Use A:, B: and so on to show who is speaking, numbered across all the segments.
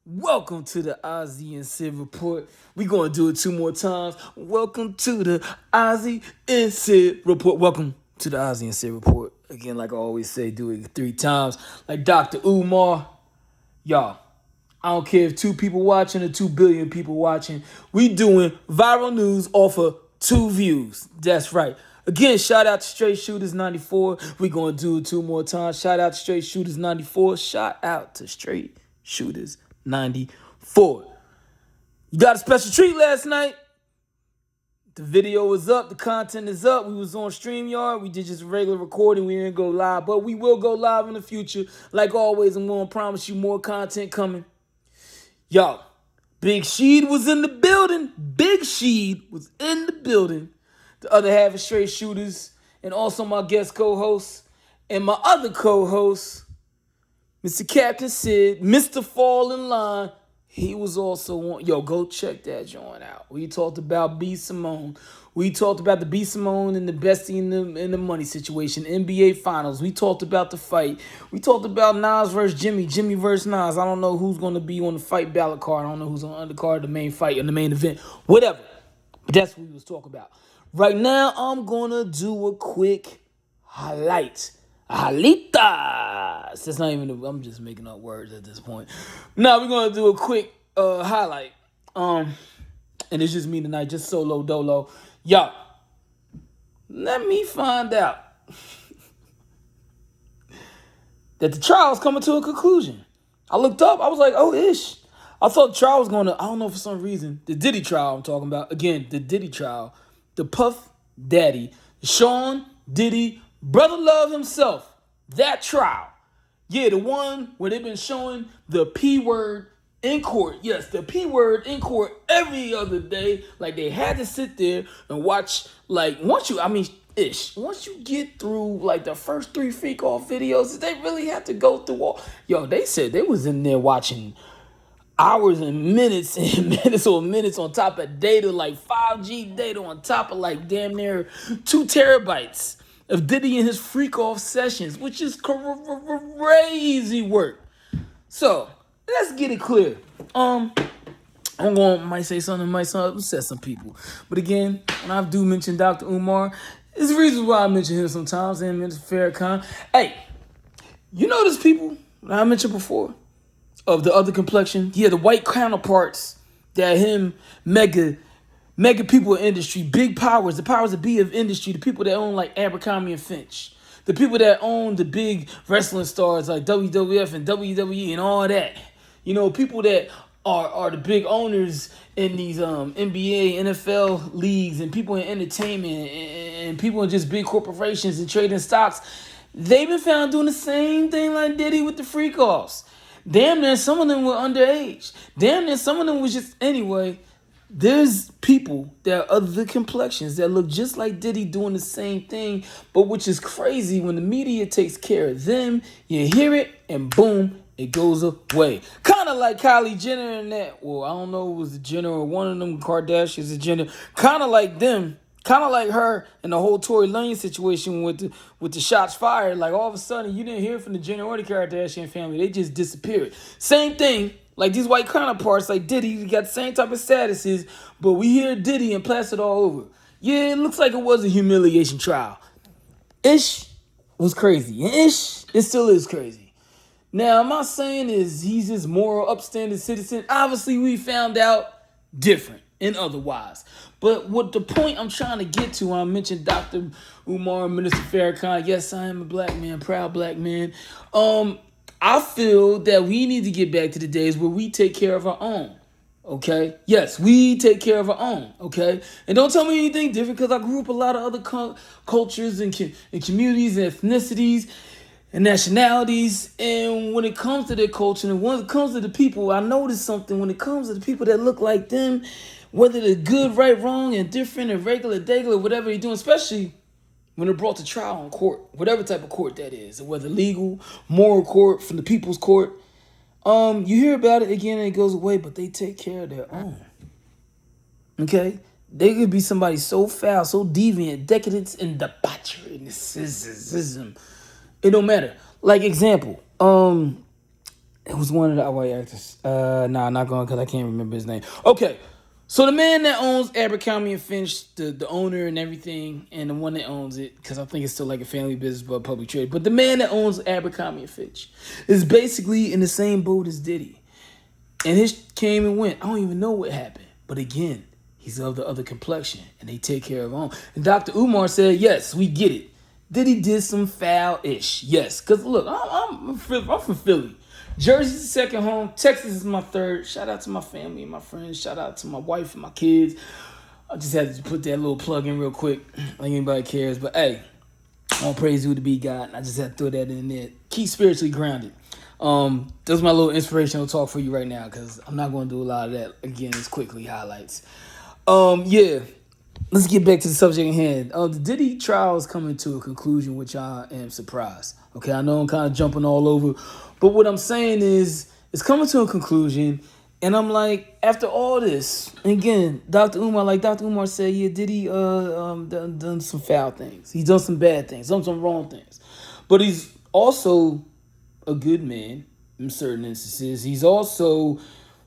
A: Welcome to the Ozzy and Sid Report. We're going to do it two more times. Welcome to the Ozzy and Sid Report. Welcome to the Ozzy and Sid Report. Again, like I always say, do it three times. Like Dr. Umar. Y'all, I don't care if 2 people watching or 2 billion people watching. We doing viral news off of 2 views. That's right. Again, shout out to Straight Shooters 94. We gonna do it 2 more times. Shout out to Straight Shooters 94. Shout out to Straight Shooters 94. You got a special treat last night. The video is up. The content is up. We was on StreamYard. We did just a regular recording. We didn't go live, but we will go live in the future. Like always, I'm gonna promise you more content coming. Yo, Big Sheed was in the building. Big Sheed was in the building. The other half of Straight Shooters, and also my guest co-host, and my other co-host, Mr. Captain Sid, Mr. Fall in Line. He was also on. Yo, go check that joint out. We talked about B. Simone. We talked about the B. Simone and the bestie in the money situation, NBA Finals. We talked about the fight. We talked about Nas versus Jimmy, Jimmy versus Nas. I don't know who's going to be on the fight ballot card. I don't know who's on the undercard, the main fight, and the main event. Whatever. But that's what we was talking about. Right now, I'm going to do a quick highlight. Jalitas. That's not even. I'm just making up words at this point. Now we're gonna do a quick highlight. And it's just me tonight, just solo dolo. Yo, let me find out that the trial is coming to a conclusion. I looked up. I was like, oh ish. I thought the trial was gonna. I don't know, for some reason, the Diddy trial. I'm talking about again. The Diddy trial. The Puff Daddy, Sean Diddy, Brother Love himself. That trial. Yeah, the one where they've been showing the P word in court. Yes, the P word in court every other day. Like they had to sit there and watch. Like once you get through like the first 3 freak off videos, they really have to go through all. Yo, they said they was in there watching hours and minutes on top of data, like 5G data on top of like damn near 2 terabytes of Diddy and his freak off sessions, which is crazy work. So let's get it clear. Might say something, might upset some people. But again, when I do mention Dr. Umar, there's reasons why I mention him sometimes, and Mr. Farrakhan. Hey, you know those people that I mentioned before? Of the other complexion, the white counterparts that him, mega people in industry, big powers, the powers that be of industry, the people that own like Abercrombie and Finch, the people that own the big wrestling stars like WWF and WWE and all that. You know, people that are the big owners in these NBA, NFL leagues, and people in entertainment, and people in just big corporations and trading stocks. They've been found doing the same thing like Diddy with the freak offs. Damn near some of them were underage. Damn near some of them was just anyway. There's people that are other complexions that look just like Diddy doing the same thing, but which is crazy when the media takes care of them, you hear it and boom, it goes away. Kind of like Kylie Jenner and that. Well, I don't know if it was the Jenner or one of them Kardashians or Jenner. Kind of like them. Kind of like her and the whole Tory Lanez situation with the shots fired. Like all of a sudden, you didn't hear from the Jenner or the Kardashian family. They just disappeared. Same thing. Like these white counterparts, like Diddy, got the same type of statuses, but we hear Diddy and plastered all over. Yeah, it looks like it was a humiliation trial. Ish was crazy. Ish, it still is crazy. Now, I'm not saying is he's this moral, upstanding citizen. Obviously, we found out different and otherwise. But what the point I'm trying to get to when I mentioned Dr. Umar and Minister Farrakhan, yes, I am a black man, proud black man. I feel that we need to get back to the days where we take care of our own. Okay? Yes, we take care of our own. Okay? And don't tell me anything different, because I grew up a lot of other cultures and communities and ethnicities and nationalities. And when it comes to their culture and when it comes to the people, I noticed something. When it comes to the people that look like them, whether they're good, right, wrong, and different, and regular, degular, whatever you're doing, especially when they're brought to trial in court, whatever type of court that is, whether legal, moral court, from the people's court, you hear about it again and it goes away, but they take care of their own. Okay? They could be somebody so foul, so deviant, decadence, and debauchery, narcissism. It don't matter. Like example, It was one of the white actors. Not going because I can't remember his name. Okay, so the man that owns Abercrombie and Finch, the owner and everything, and the one that owns it, because I think it's still like a family business but public trade. But the man that owns Abercrombie and Finch is basically in the same boat as Diddy, and his came and went. I don't even know what happened, but again, he's of the other complexion, and they take care of him. And Dr. Umar said, "Yes, we get it. Diddy did some foul-ish. Yes, because look, I'm from Philly. Jersey's the second home. Texas is my third. Shout out to my family and my friends. Shout out to my wife and my kids. I just had to put that little plug in real quick, like anybody cares. But hey, all praise you to be God. I just had to throw that in there. Keep spiritually grounded. That's my little inspirational talk for you right now, because I'm not going to do a lot of that. Again, it's quickly highlights. Yeah. Let's get back to the subject at hand. The Diddy trial is coming to a conclusion, which I am surprised. Okay, I know I'm kind of jumping all over, but what I'm saying is it's coming to a conclusion, and I'm like, after all this, and again, Dr. Umar said, yeah, Diddy done some foul things. He's done some bad things, done some wrong things, but he's also a good man in certain instances. He's also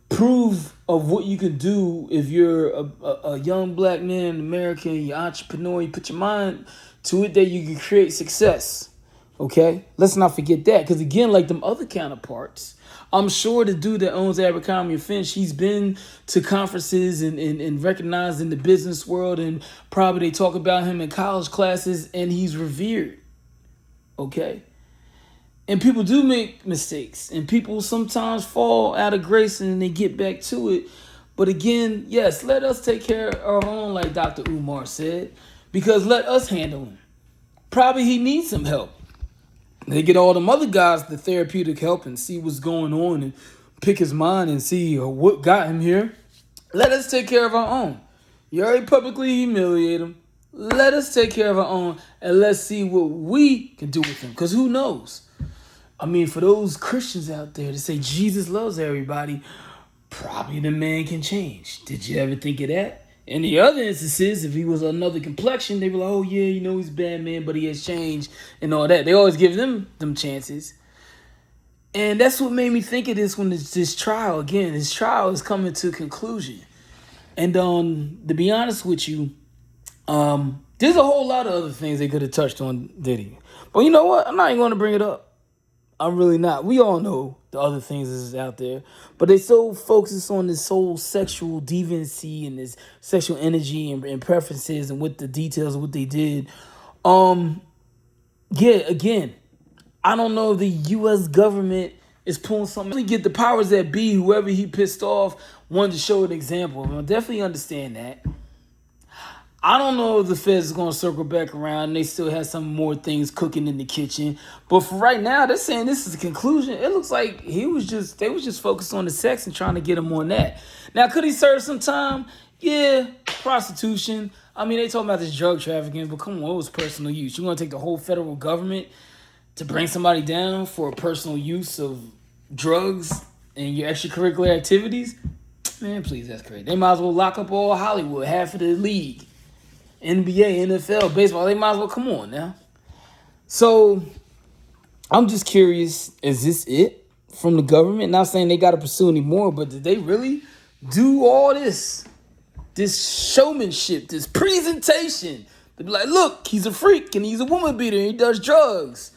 A: proof of what you can do if you're a young black man in America, you're an entrepreneur, you put your mind to it, that you can create success. Okay? Let's not forget that. Because again, like them other counterparts, I'm sure the dude that owns Abercrombie and Finch, he's been to conferences and recognized in the business world, and probably they talk about him in college classes, and he's revered. Okay? And people do make mistakes, and people sometimes fall out of grace and they get back to it. But again, yes, let us take care of our own, like Dr. Umar said, because let us handle him. Probably he needs some help. They get all them other guys the therapeutic help and see what's going on and pick his mind and see what got him here. Let us take care of our own. You already publicly humiliate him. Let us take care of our own, and let's see what we can do with him. Because who knows? I mean, for those Christians out there to say Jesus loves everybody, probably the man can change. Did you ever think of that? In the other instances, if he was another complexion, they were like, oh yeah, he's a bad man, but he has changed and all that. They always give them chances. And that's what made me think of this when this trial, again, this trial is coming to a conclusion. And to be honest with you, there's a whole lot of other things they could have touched on Diddy. But you know what? I'm not even going to bring it up. I'm really not. We all know the other things that's out there, but they so focused on this whole sexual deviancy and this sexual energy and preferences and what the details of what they did. Yeah, again, I don't know if the U.S. government is pulling something. Really get the powers that be, whoever he pissed off, wanted to show an example. I definitely understand that. I don't know if the feds is going to circle back around and they still have some more things cooking in the kitchen. But for right now, they're saying this is the conclusion. It looks like they was just focused on the sex and trying to get him on that. Now, could he serve some time? Yeah, prostitution. I mean, they talking about this drug trafficking, but come on, it was personal use. You want to take the whole federal government to bring somebody down for personal use of drugs and your extracurricular activities? Man, please, that's crazy. They might as well lock up all Hollywood, half of the league. NBA, NFL, baseball, they might as well come on now. So, I'm just curious, is this it from the government? Not saying they got to pursue any more, but did they really do all this showmanship, this presentation? To be like, look, he's a freak and he's a woman beater and he does drugs.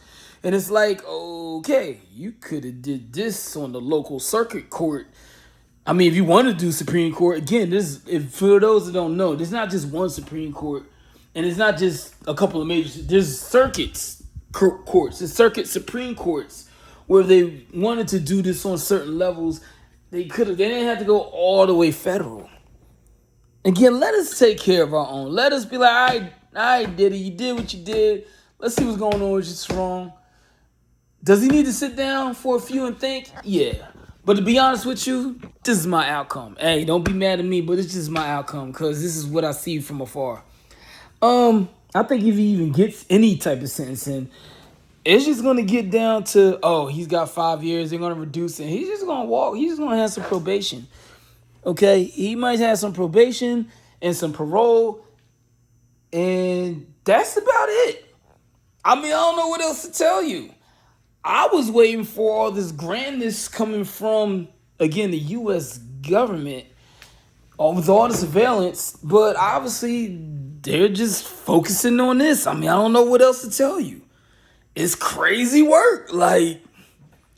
A: And it's like, okay, you could have did this on the local circuit court. I mean, if you want to do Supreme Court, again, for those that don't know, there's not just one Supreme Court, and it's not just a couple of major. There's circuits courts, there's circuit Supreme Courts, where they wanted to do this on certain levels. They didn't have to go all the way federal. Again, let us take care of our own. Let us be like, all right, Diddy, you did what you did. Let's see what's going on with you wrong. Does he need to sit down for a few and think? Yeah. But to be honest with you, this is my outcome. Hey, don't be mad at me, but it's just my outcome because this is what I see from afar. I think if he even gets any type of sentencing, it's just going to get down to, he's got 5 years. They're going to reduce it. He's just going to walk. He's just going to have some probation. Okay? He might have some probation and some parole. And that's about it. I mean, I don't know what else to tell you. I was waiting for all this grandness coming from, again, the U.S. government, with all the surveillance, but obviously they're just focusing on this. I mean, I don't know what else to tell you. It's crazy work. Like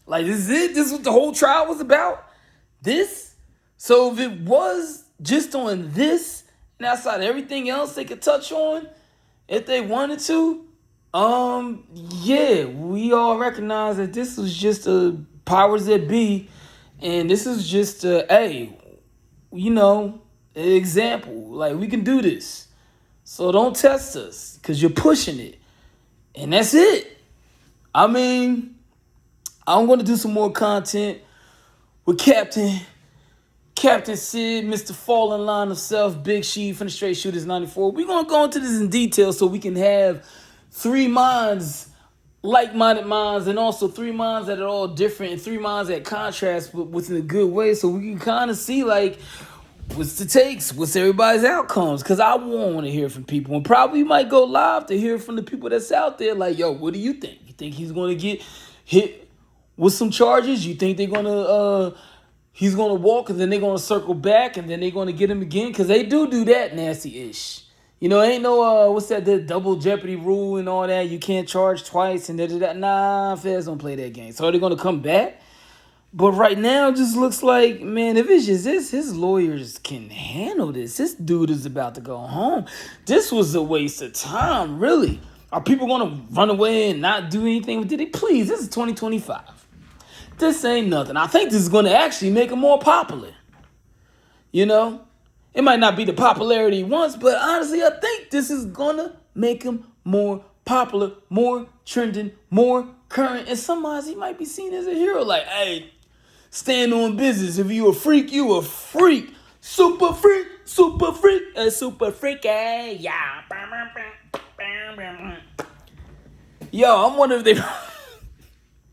A: this is it. This is what the whole trial was about. This. So if it was just on this and outside everything else they could touch on, if they wanted to, yeah, we all recognize that this was just a powers that be, and this is just a, hey, an example. Like, we can do this. So don't test us, because you're pushing it. And that's it. I mean, I'm going to do some more content with Captain Sid, Mr. Fall in Line of Self, Big She from the Straight Shooters 94. We're going to go into this in detail so we can have three minds, like-minded minds, and also three minds that are all different and three minds that contrast within a good way, so we can kind of see, like, what's the takes, what's everybody's outcomes, because I want to hear from people, and probably might go live to hear from the people that's out there, like, yo, what do you think? You think he's going to get hit with some charges? You think they're going to, he's going to walk and then they're going to circle back and then they're going to get him again? Because they do that nasty-ish. Ain't no, what's that, the double jeopardy rule and all that. You can't charge twice and da-da-da. Nah, feds don't play that game. So are they going to come back? But right now, it just looks like, man, if it's just this, his lawyers can handle this. This dude is about to go home. This was a waste of time, really. Are people going to run away and not do anything? Did they please? This is 2025. This ain't nothing. I think this is going to actually make him more popular. It might not be the popularity he wants, but honestly, I think this is going to make him more popular, more trending, more current. And sometimes he might be seen as a hero. Like, hey, stand on business. If you a freak, you a freak. Super freak, super freak, super freak, yeah. Yo, I wonder if they...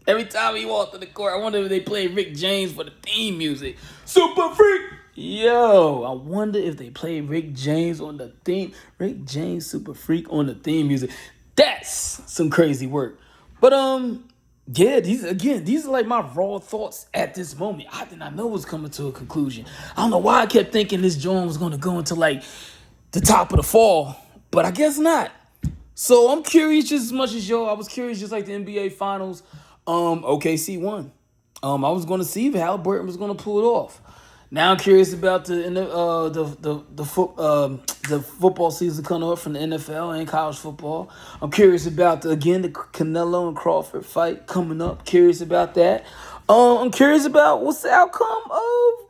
A: Every time he walked to the court, I wonder if they play Rick James for the theme music. Super freak! Yo, I wonder if they play Rick James on the theme. Rick James, super freak on the theme music. That's some crazy work. But, yeah, these are like my raw thoughts at this moment. I did not know it was coming to a conclusion. I don't know why I kept thinking this joint was going to go into, like, the top of the fall. But I guess not. So I'm curious just as much as y'all. I was curious just like the NBA Finals. OKC won. I was going to see if Halliburton was going to pull it off. Now I'm curious about the football season coming up from the NFL and college football. I'm curious about the Canelo and Crawford fight coming up. Curious about that. I'm curious about what's the outcome of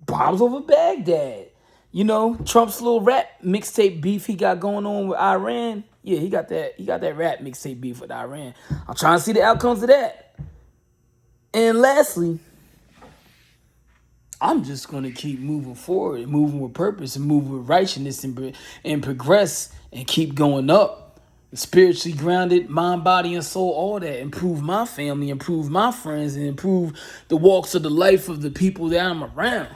A: bombs over Baghdad. Trump's little rap mixtape beef he got going on with Iran. Yeah, he got that rap mixtape beef with Iran. I'm trying to see the outcomes of that. And lastly, I'm just going to keep moving forward and moving with purpose and moving with righteousness and progress and keep going up. Spiritually grounded, mind, body, and soul, all that. Improve my family, improve my friends, and improve the walks of the life of the people that I'm around.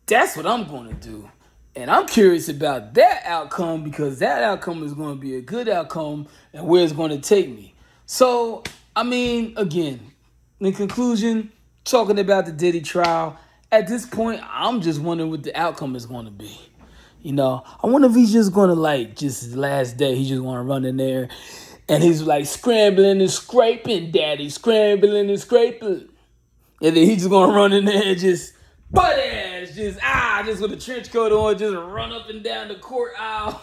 A: That's what I'm going to do. And I'm curious about that outcome because that outcome is going to be a good outcome and where it's going to take me. So, I mean, again, in conclusion, talking about the Diddy trial, at this point, I'm just wondering what the outcome is going to be. I wonder if he's just going to, just his last day, he's just going to run in there and he's scrambling and scraping, daddy, scrambling and scraping. And then he's just going to run in there and just butt ass, just with a trench coat on, just run up and down the court aisle.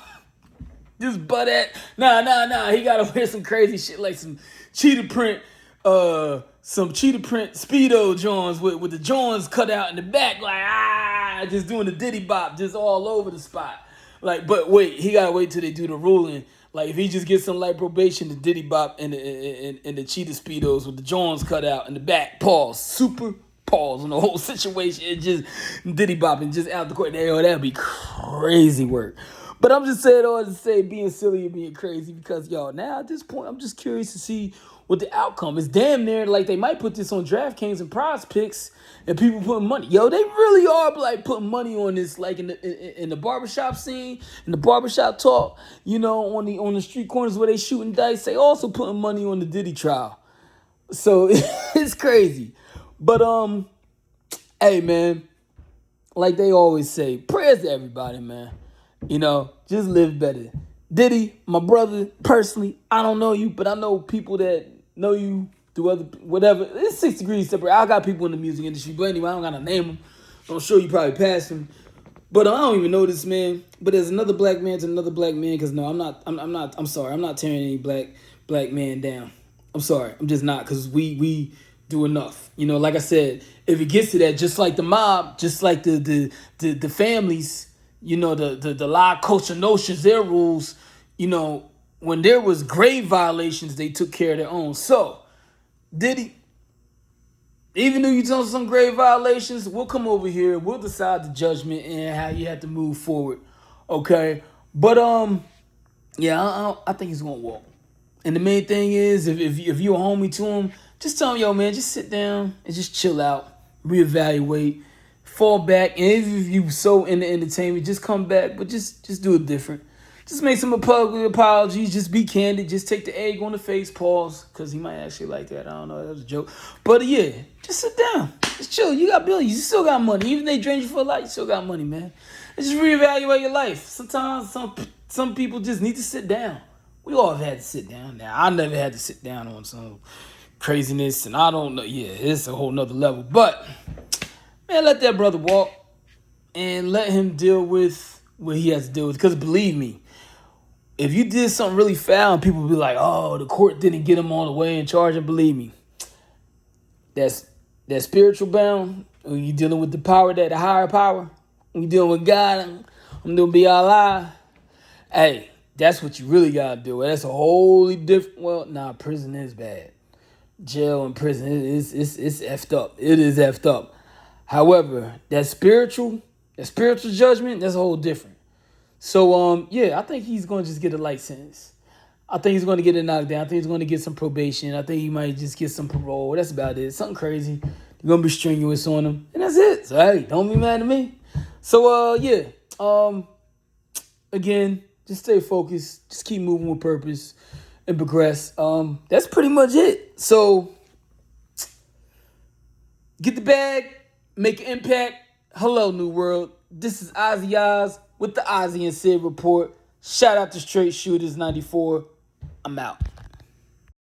A: Just butt ass. Nah. He gotta wear some crazy shit like some cheetah print Speedo Johns with the Johns cut out in the back, just doing the Diddy bop, just all over the spot. But wait, he gotta wait till they do the ruling. If he just gets some light probation, the Diddy bop and the cheetah Speedos with the Johns cut out in the back, pause, super pause on the whole situation. It just Diddy bopping just out the court. That'd be crazy work. But I'm just saying all to say being silly and being crazy because, now at this point, I'm just curious to see what the outcome is. Damn near they might put this on DraftKings and Prize Picks and people putting money. They really are putting money on this in the barbershop scene, in the barbershop talk, on the street corners where they shooting dice. They also putting money on the Diddy trial. So it's crazy. But hey man, like they always say, prayers to everybody, man. Just live better. Diddy, my brother, personally, I don't know you, but I know people that know you through other whatever. It's 6 degrees separate. I got people in the music industry, but anyway, I don't gotta name them. I'm sure you probably passed him. But I don't even know this man. But there's another black man to another black man. Cause no, I'm not. I'm not. I'm sorry. I'm not tearing any black man down. I'm sorry. I'm just not. Cause we do enough. Like I said, if it gets to that, just like the mob, just like the families, the La Culture Notions, their rules. When there was grave violations, they took care of their own. So Diddy, even though you tell some grave violations, we'll come over here. We'll decide the judgment and how you have to move forward. Okay, but yeah, I think he's gonna walk. And the main thing is, if you're a homie to him, just tell him, yo, man, just sit down and just chill out, reevaluate, fall back. And if you so into entertainment, just come back, but just do it different. Just make some public apologies. Just be candid. Just take the egg on the face. Pause, because he might actually like that. I don't know. That was a joke. But yeah, just sit down. Just chill. You got billions. You still got money. Even if they drain you for a lot, you still got money, man. And just reevaluate your life. Sometimes some people just need to sit down. We all have had to sit down. Now, I never had to sit down on some craziness, and I don't know. Yeah, it's a whole nother level. But man, let that brother walk and let him deal with what he has to deal with. Because believe me, if you did something really foul and people be like, oh, the court didn't get him all the way in charge, and believe me, that's spiritual bound. When you dealing with the higher power, when you dealing with God, I'm gonna be Allah. Hey, that's what you really gotta do. That's a wholly different. Well, nah, prison is bad. Jail and prison it's effed up. It is effed up. However, that spiritual judgment, that's a whole different. So yeah, I think he's gonna just get a light sentence. I think he's gonna get a knockdown. I think he's gonna get some probation. I think he might just get some parole. That's about it. Something crazy. You're gonna be strenuous on him. And that's it. So hey, don't be mad at me. So yeah. Again, just stay focused. Just keep moving with purpose and progress. That's pretty much it. So get the bag, make an impact. Hello, New World. This is Ozzy Oz with the Ozzy and Sid Report. Shout out to Straight Shooters 94. I'm out.